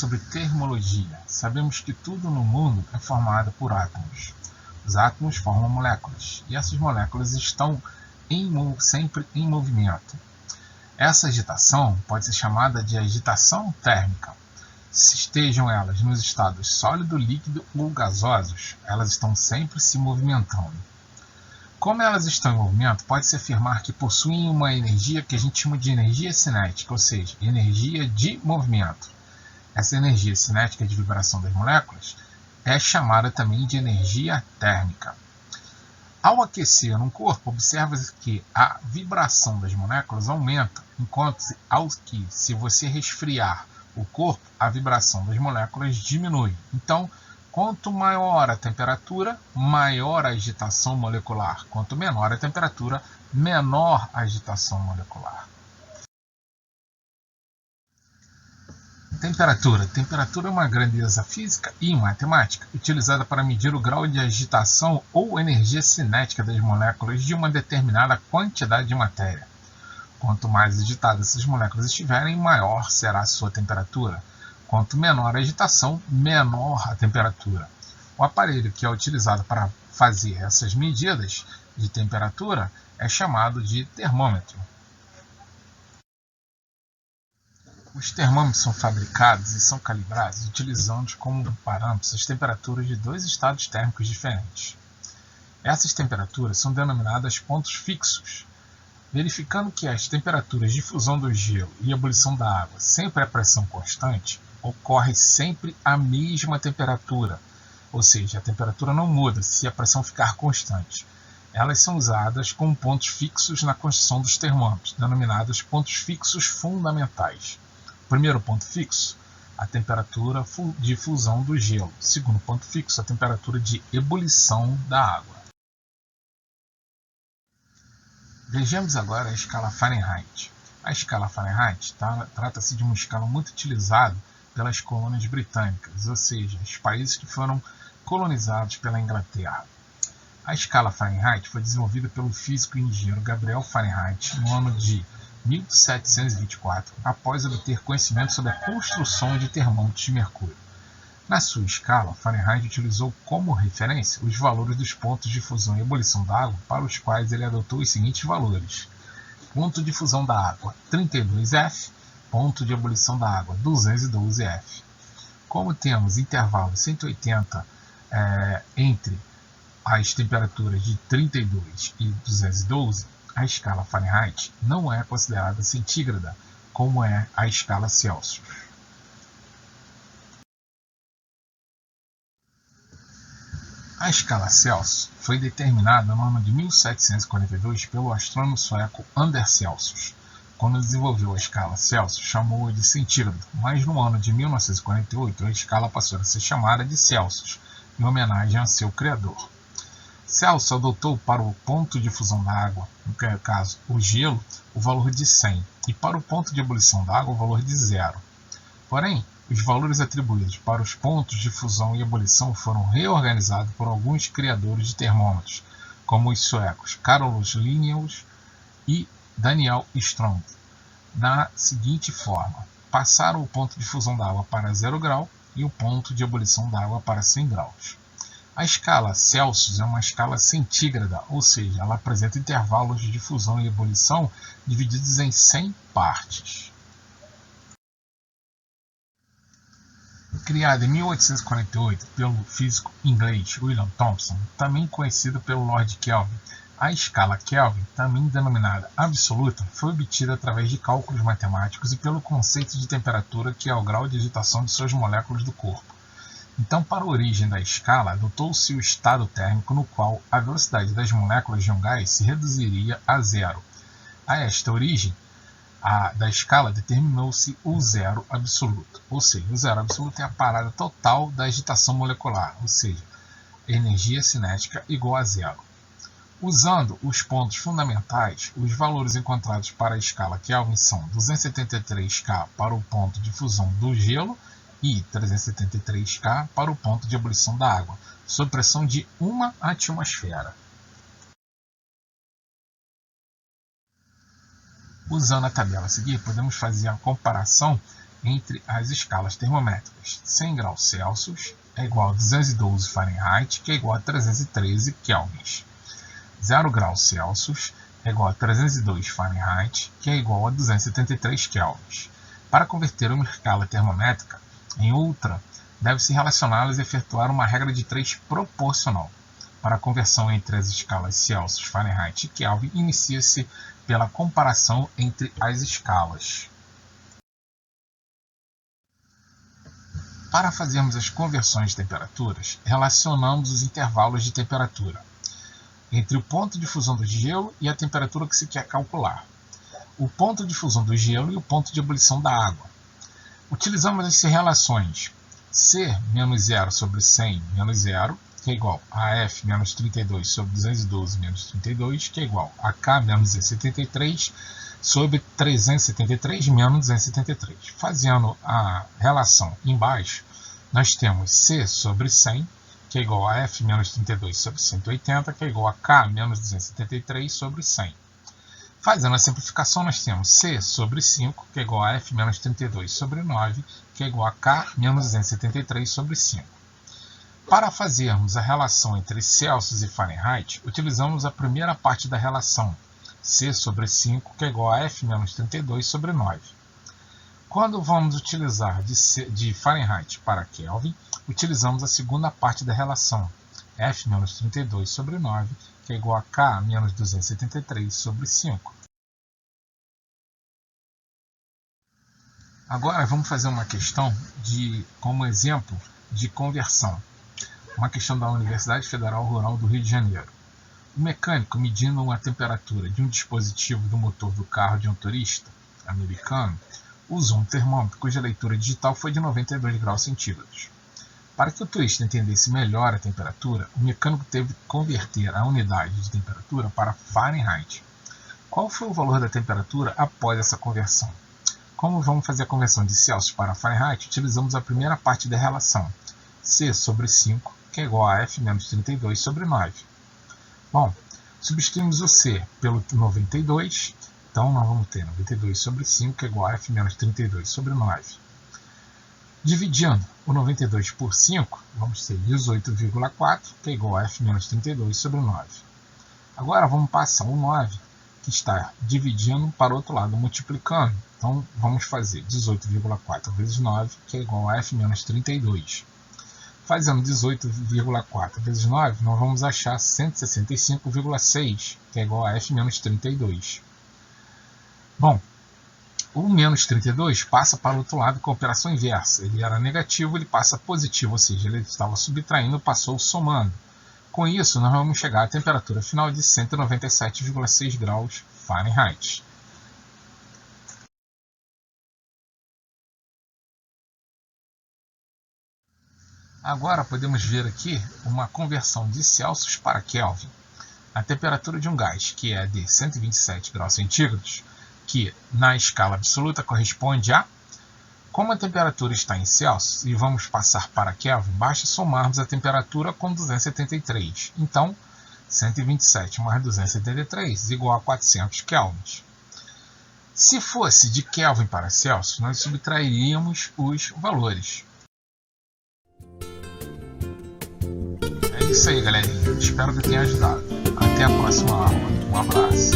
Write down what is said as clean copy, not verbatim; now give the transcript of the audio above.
sobre termologia. Sabemos que tudo no mundo é formado por átomos. Os átomos formam moléculas, e essas moléculas estão sempre em movimento. Essa agitação pode ser chamada de agitação térmica. Se estejam elas nos estados sólido, líquido ou gasosos, elas estão sempre se movimentando. Como elas estão em movimento, pode-se afirmar que possuem uma energia que a gente chama de energia cinética, ou seja, energia de movimento. Essa energia cinética de vibração das moléculas é chamada também de energia térmica. Ao aquecer um corpo, observa-se que a vibração das moléculas aumenta, enquanto que se você resfriar o corpo, a vibração das moléculas diminui. Então, quanto maior a temperatura, maior a agitação molecular. Quanto menor a temperatura, menor a agitação molecular. Temperatura. Temperatura é uma grandeza física e matemática utilizada para medir o grau de agitação ou energia cinética das moléculas de uma determinada quantidade de matéria. Quanto mais agitadas essas moléculas estiverem, maior será a sua temperatura. Quanto menor a agitação, menor a temperatura. O aparelho que é utilizado para fazer essas medidas de temperatura é chamado de termômetro. Os termômetros são fabricados e são calibrados utilizando como parâmetros as temperaturas de dois estados térmicos diferentes. Essas temperaturas são denominadas pontos fixos. Verificando que as temperaturas de fusão do gelo e ebulição da água sempre a pressão constante, ocorre sempre a mesma temperatura, ou seja, a temperatura não muda se a pressão ficar constante. Elas são usadas como pontos fixos na construção dos termômetros, denominados pontos fixos fundamentais. Primeiro ponto fixo, a temperatura de fusão do gelo. Segundo ponto fixo, a temperatura de ebulição da água. Vejamos agora a escala Fahrenheit. A escala Fahrenheit trata-se de uma escala muito utilizada pelas colônias britânicas, ou seja, os países que foram colonizados pela Inglaterra. A escala Fahrenheit foi desenvolvida pelo físico e engenheiro Gabriel Fahrenheit no ano de 1724, após obter conhecimento sobre a construção de termômetros de mercúrio. Na sua escala, Fahrenheit utilizou como referência os valores dos pontos de fusão e ebulição da água, para os quais ele adotou os seguintes valores: ponto de fusão da água 32 F, ponto de ebulição da água 212 F. Como temos intervalos 180 entre as temperaturas de 32 e 212, a escala Fahrenheit não é considerada centígrada, como é a escala Celsius. A escala Celsius foi determinada no ano de 1742 pelo astrônomo sueco Anders Celsius. Quando desenvolveu a escala Celsius, chamou-a de centígrado, mas no ano de 1948 a escala passou a ser chamada de Celsius, em homenagem a seu criador. Celsius adotou para o ponto de fusão da água, no caso o gelo, o valor de 100, e para o ponto de ebulição da água o valor de 0. Porém, os valores atribuídos para os pontos de fusão e ebulição foram reorganizados por alguns criadores de termômetros, como os suecos Carolus Linnaeus e Daniel Strong, da seguinte forma: passaram o ponto de fusão da água para 0 grau e o ponto de ebulição da água para 100 graus. A escala Celsius é uma escala centígrada, ou seja, ela apresenta intervalos de fusão e ebulição divididos em 100 partes. Criada em 1848 pelo físico inglês William Thomson, também conhecido pelo Lord Kelvin, a escala Kelvin, também denominada absoluta, foi obtida através de cálculos matemáticos e pelo conceito de temperatura, que é o grau de agitação de suas moléculas do corpo. Então, para a origem da escala, adotou-se o estado térmico no qual a velocidade das moléculas de um gás se reduziria a 0. A esta origem da escala determinou-se o zero absoluto, ou seja, o zero absoluto é a parada total da agitação molecular, ou seja, energia cinética igual a 0. Usando os pontos fundamentais, os valores encontrados para a escala Kelvin são 273 K para o ponto de fusão do gelo e 373 K para o ponto de ebulição da água, sob pressão de 1 atmosfera. Usando a tabela a seguir, podemos fazer a comparação entre as escalas termométricas. 100 graus Celsius é igual a 212 Fahrenheit, que é igual a 313 kelvins. 0 graus Celsius é igual a 302 Fahrenheit, que é igual a 273 kelvins. Para converter uma escala termométrica em outra, deve-se relacioná-las e efetuar uma regra de 3 proporcional. Para a conversão entre as escalas Celsius, Fahrenheit e Kelvin, inicia-se pela comparação entre as escalas. Para fazermos as conversões de temperaturas, relacionamos os intervalos de temperatura entre o ponto de fusão do gelo e a temperatura que se quer calcular, o ponto de fusão do gelo e o ponto de ebulição da água. Utilizamos as relações C menos 0 sobre 100 menos 0, que é igual a F menos 32 sobre 212 menos 32, que é igual a K menos 273 sobre 373 menos 273. Fazendo a relação embaixo, nós temos C sobre 100, que é igual a F menos 32 sobre 180, que é igual a K menos 273 sobre 100. Fazendo a simplificação, nós temos C sobre 5, que é igual a F menos 32 sobre 9, que é igual a K menos 273 sobre 5. Para fazermos a relação entre Celsius e Fahrenheit, utilizamos a primeira parte da relação, C sobre 5, que é igual a F menos 32 sobre 9. Quando vamos utilizar de Fahrenheit para Kelvin, utilizamos a segunda parte da relação, F menos 32 sobre 9, que é igual a K menos 273 sobre 5. Agora vamos fazer uma questão como exemplo de conversão. Uma questão da Universidade Federal Rural do Rio de Janeiro. O mecânico, medindo a temperatura de um dispositivo do motor do carro de um turista americano, usou um termômetro cuja leitura digital foi de 92 graus centígrados. Para que o turista entendesse melhor a temperatura, o mecânico teve que converter a unidade de temperatura para Fahrenheit. Qual foi o valor da temperatura após essa conversão? Como vamos fazer a conversão de Celsius para Fahrenheit, utilizamos a primeira parte da relação, C sobre 5, que é igual a F menos 32 sobre 9. Bom, substituímos o C pelo 92, então nós vamos ter 92 sobre 5, que é igual a F menos 32 sobre 9. Dividindo o 92 por 5, vamos ter 18,4, que é igual a F menos 32 sobre 9. Agora vamos passar o 9, que está dividindo para o outro lado, multiplicando. Então vamos fazer 18,4 vezes 9, que é igual a F menos 32. Fazendo 18,4 vezes 9, nós vamos achar 165,6, que é igual a F menos 32. Bom, o menos 32 passa para o outro lado com a operação inversa. Ele era negativo, ele passa positivo, ou seja, ele estava subtraindo, passou somando. Com isso, nós vamos chegar à temperatura final de 197,6 graus Fahrenheit. Agora podemos ver aqui uma conversão de Celsius para Kelvin. A temperatura de um gás, que é de 127 graus centígrados, que na escala absoluta corresponde a... Como a temperatura está em Celsius e vamos passar para Kelvin, basta somarmos a temperatura com 273. Então, 127 mais 273 igual a 400 kelvins. Se fosse de Kelvin para Celsius, nós subtrairíamos os valores. É isso aí, galerinha. Espero que tenha ajudado. Até a próxima aula. Um abraço.